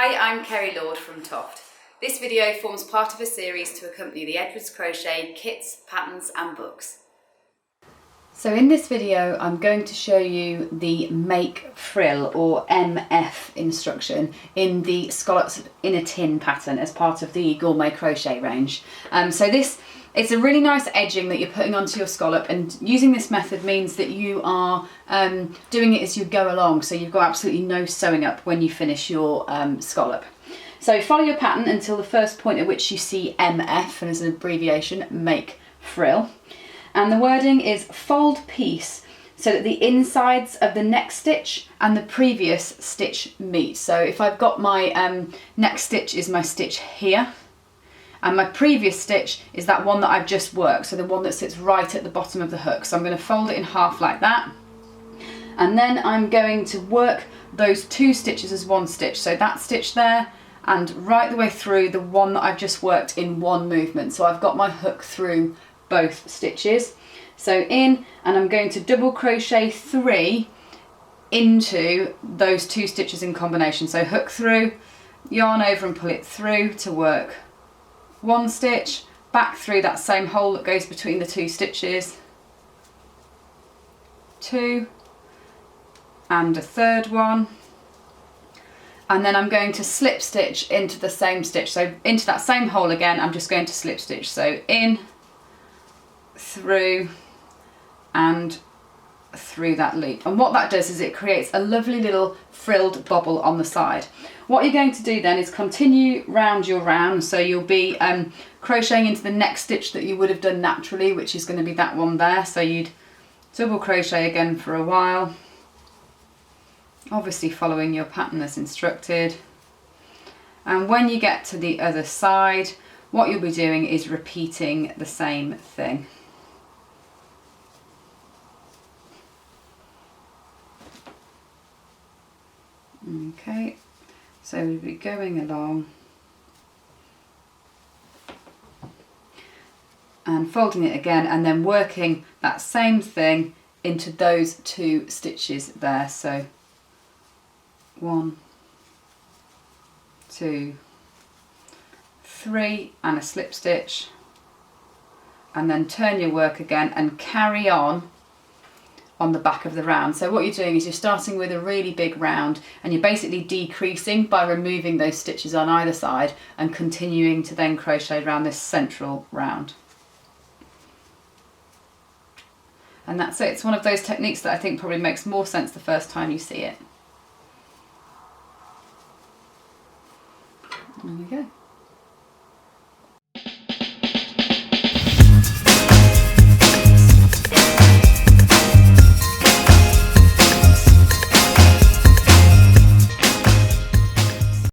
Hi, I'm Kerry Lord from TOFT. This video forms part of a series to accompany the Edwards Crochet kits, patterns and books. So in this video I'm going to show you the Make Frill or MF instruction in the Scallops in a Tin pattern as part of the Gourmet crochet range. It's a really nice edging that you're putting onto your scallop, and using this method means that you are doing it as you go along, so you've got absolutely no sewing up when you finish your scallop. So follow your pattern until the first point at which you see MF, and as an abbreviation, Make Frill. And the wording is fold piece so that the insides of the next stitch and the previous stitch meet. So if I've got my next stitch is my stitch here, and my previous stitch is that one that I've just worked, so the one that sits right at the bottom of the hook. So I'm going to fold it in half like that, and then I'm going to work those two stitches as one stitch, so that stitch there and right the way through the one that I've just worked in one movement. So I've got my hook through both stitches. So in, and I'm going to double crochet 3 into those two stitches in combination. So hook through, yarn over and pull it through to work one stitch, back through that same hole that goes between the two stitches, 2 and a third one, and then I'm going to slip stitch into the same stitch. So into that same hole again, I'm just going to slip stitch. So in, through and through that loop, and what that does is it creates a lovely little frilled bobble on the side. What you're going to do then is continue round your round, so you'll be crocheting into the next stitch that you would have done naturally, which is going to be that one there. So you'd double crochet again for a while, obviously following your pattern as instructed, and when you get to the other side, what you'll be doing is repeating the same thing. Okay, so we'll be going along and folding it again, and then working that same thing into those two stitches there. So 1, 2, 3 and a slip stitch, and then turn your work again and carry on the back of the round. So what you're doing is you're starting with a really big round, and you're basically decreasing by removing those stitches on either side and continuing to then crochet around this central round. And that's it. It's one of those techniques that I think probably makes more sense the first time you see it. There we go.